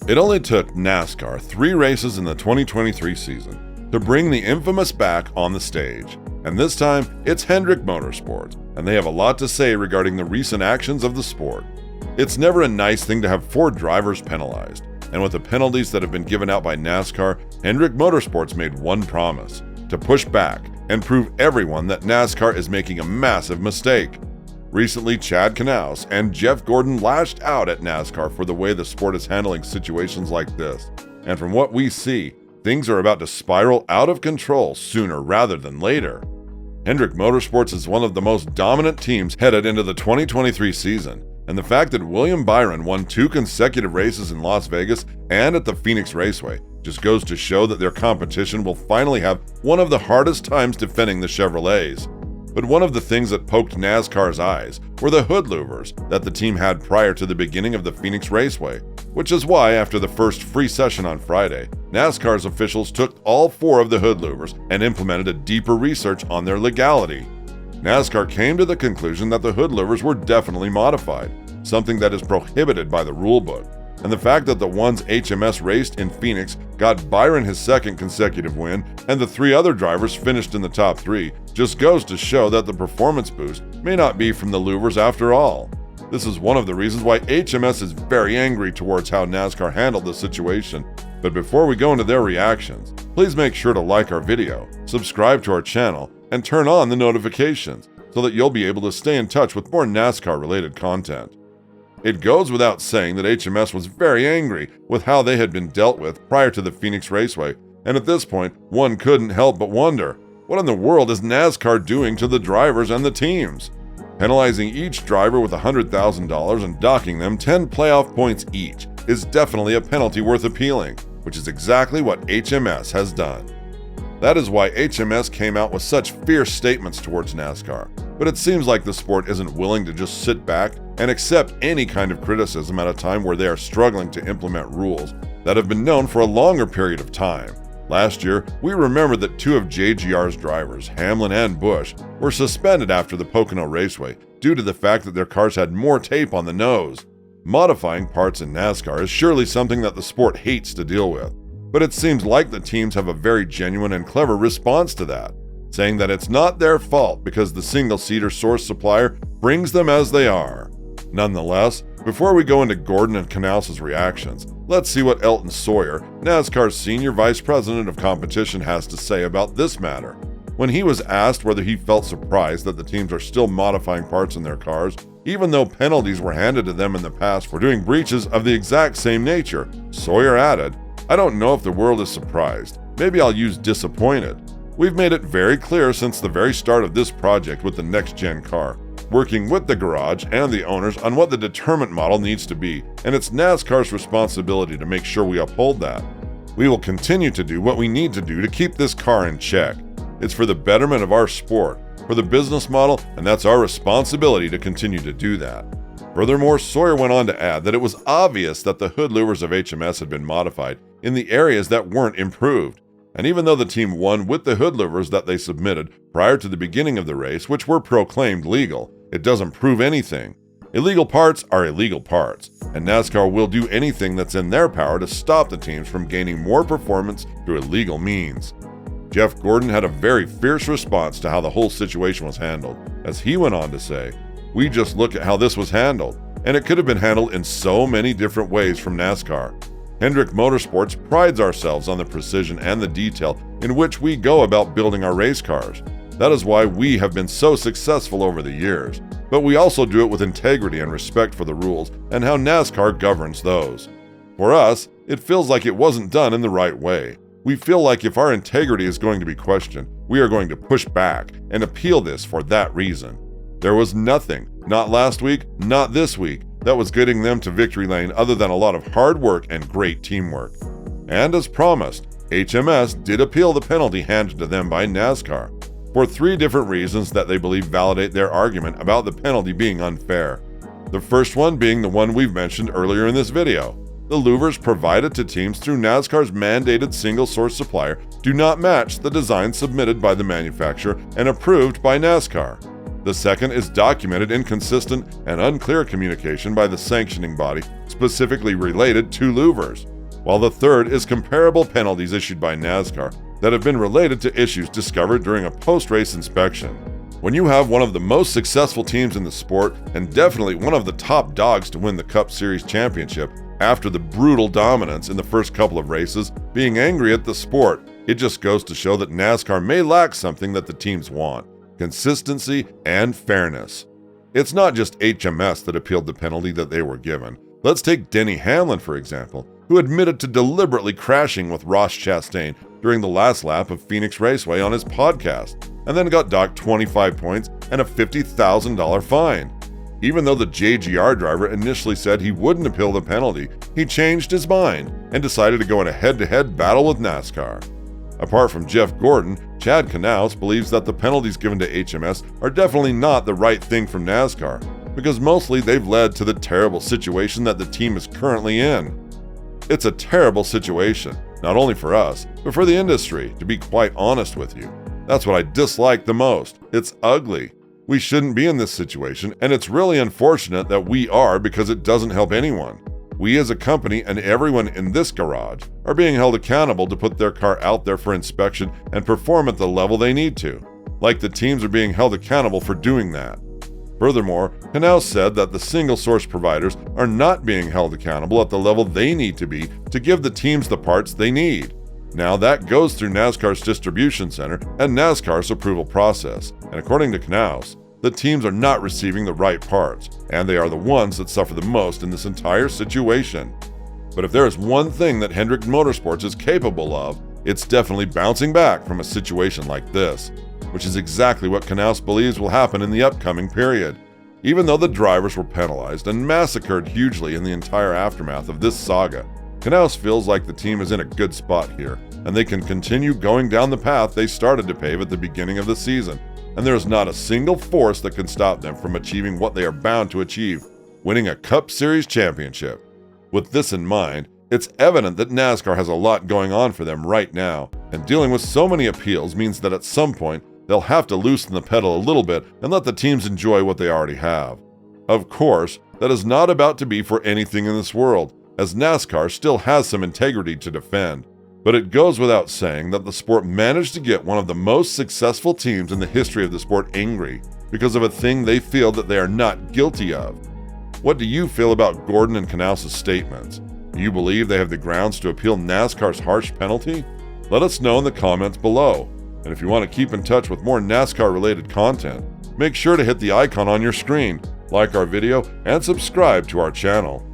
It only took NASCAR 3 races in the 2023 season to bring the infamous back on the stage. And this time, it's Hendrick Motorsports, and they have a lot to say regarding the recent actions of the sport. It's never a nice thing to have 4 drivers penalized, and with the penalties that have been given out by NASCAR, Hendrick Motorsports made one promise: to push back and prove everyone that NASCAR is making a massive mistake. Recently, Knaus and Jeff Gordon lashed out at NASCAR for the way the sport is handling situations like this. And from what we see, things are about to spiral out of control sooner rather than later. Hendrick Motorsports is one of the most dominant teams headed into the 2023 season, and the fact that William Byron won 2 consecutive races in Las Vegas and at the Phoenix Raceway just goes to show that their competition will finally have one of the hardest times defending the Chevrolets. But one of the things that poked NASCAR's eyes were the hood louvers that the team had prior to the beginning of the Phoenix Raceway, which is why after the first free session on Friday, NASCAR's officials took all 4 of the hood louvers and implemented a deeper research on their legality. NASCAR came to the conclusion that the hood louvers were definitely modified, something that is prohibited by the rulebook. And the fact that the ones HMS raced in Phoenix got Byron his 2nd consecutive win, and the 3 other drivers finished in the top 3, just goes to show that the performance boost may not be from the louvers after all. This is one of the reasons why HMS is very angry towards how NASCAR handled the situation. But before we go into their reactions, please make sure to like our video, subscribe to our channel, and turn on the notifications so that you'll be able to stay in touch with more NASCAR-related content. It goes without saying that HMS was very angry with how they had been dealt with prior to the Phoenix Raceway, and at this point, one couldn't help but wonder, what in the world is NASCAR doing to the drivers and the teams? Penalizing each driver with $100,000 and docking them 10 playoff points each is definitely a penalty worth appealing, which is exactly what HMS has done. That is why HMS came out with such fierce statements towards NASCAR, but it seems like the sport isn't willing to just sit back and accept any kind of criticism at a time where they are struggling to implement rules that have been known for a longer period of time. Last year, we remember that 2 of JGR's drivers, Hamlin and Busch, were suspended after the Pocono Raceway due to the fact that their cars had more tape on the nose. Modifying parts in NASCAR is surely something that the sport hates to deal with, but it seems like the teams have a very genuine and clever response to that, saying that it's not their fault because the single-seater source supplier brings them as they are. Nonetheless, before we go into Gordon and Knaus's reactions, let's see what Elton Sawyer, NASCAR's Senior Vice President of Competition, has to say about this matter. When he was asked whether he felt surprised that the teams are still modifying parts in their cars, even though penalties were handed to them in the past for doing breaches of the exact same nature, Sawyer added, "I don't know if the world is surprised. Maybe I'll use disappointed. We've made it very clear since the very start of this project with the next-gen car, working with the garage and the owners on what the determinant model needs to be, and it's NASCAR's responsibility to make sure we uphold that. We will continue to do what we need to do to keep this car in check. It's for the betterment of our sport, for the business model, and that's our responsibility to continue to do that." Furthermore, Sawyer went on to add that it was obvious that the hood louvers of HMS had been modified in the areas that weren't improved. And even though the team won with the hood louvers that they submitted prior to the beginning of the race, which were proclaimed legal, it doesn't prove anything. Illegal parts are illegal parts, and NASCAR will do anything that's in their power to stop the teams from gaining more performance through illegal means. Jeff Gordon had a very fierce response to how the whole situation was handled, as he went on to say, "We just look at how this was handled, and it could have been handled in so many different ways from NASCAR. Hendrick Motorsports prides ourselves on the precision and the detail in which we go about building our race cars. That is why we have been so successful over the years, but we also do it with integrity and respect for the rules and how NASCAR governs those. For us, it feels like it wasn't done in the right way. We feel like if our integrity is going to be questioned, we are going to push back and appeal this for that reason. There was nothing, not last week, not this week, that was getting them to victory lane other than a lot of hard work and great teamwork. And as promised, HMS did appeal the penalty handed to them by NASCAR for 3 different reasons that they believe validate their argument about the penalty being unfair. The first one being the one we've mentioned earlier in this video. The louvers provided to teams through NASCAR's mandated single-source supplier do not match the design submitted by the manufacturer and approved by NASCAR. The second is documented inconsistent and unclear communication by the sanctioning body specifically related to louvers. while the third is comparable penalties issued by NASCAR that have been related to issues discovered during a post-race inspection. When you have one of the most successful teams in the sport and definitely one of the top dogs to win the Cup Series championship after the brutal dominance in the first couple of races being angry at the sport, it just goes to show that NASCAR may lack something that the teams want: consistency and fairness. It's not just HMS that appealed the penalty that they were given. Let's take Denny Hamlin, for example, who admitted to deliberately crashing with Ross Chastain during the last lap of Phoenix Raceway on his podcast, and then got docked 25 points and a $50,000 fine. Even though the JGR driver initially said he wouldn't appeal the penalty, he changed his mind and decided to go in a head-to-head battle with NASCAR. Apart from Jeff Gordon, Chad Knaus believes that the penalties given to HMS are definitely not the right thing from NASCAR, because mostly they've led to the terrible situation that the team is currently in. It's a terrible situation, not only for us, but for the industry, to be quite honest with you. That's what I dislike the most. It's ugly. We shouldn't be in this situation, and it's really unfortunate that we are, because it doesn't help anyone. We as a company and everyone in this garage are being held accountable to put their car out there for inspection and perform at the level they need to, like the teams are being held accountable for doing that. Furthermore, Knaus said that the single source providers are not being held accountable at the level they need to be to give the teams the parts they need. Now that goes through NASCAR's distribution center and NASCAR's approval process, and according to Knaus, the teams are not receiving the right parts, and they are the ones that suffer the most in this entire situation. But if there is one thing that Hendrick Motorsports is capable of, it's definitely bouncing back from a situation like this, which is exactly what Knaus believes will happen in the upcoming period. Even though the drivers were penalized and massacred hugely in the entire aftermath of this saga, Knaus feels like the team is in a good spot here, and they can continue going down the path they started to pave at the beginning of the season, and there is not a single force that can stop them from achieving what they are bound to achieve: winning a Cup Series championship. With this in mind, it's evident that NASCAR has a lot going on for them right now, and dealing with so many appeals means that at some point they'll have to loosen the pedal a little bit and let the teams enjoy what they already have. Of course, that is not about to be for anything in this world, as NASCAR still has some integrity to defend. But it goes without saying that the sport managed to get one of the most successful teams in the history of the sport angry because of a thing they feel that they are not guilty of. What do you feel about Gordon and Knaus' statements? Do you believe they have the grounds to appeal NASCAR's harsh penalty? Let us know in the comments below. And if you want to keep in touch with more NASCAR-related content, make sure to hit the icon on your screen, like our video, and subscribe to our channel.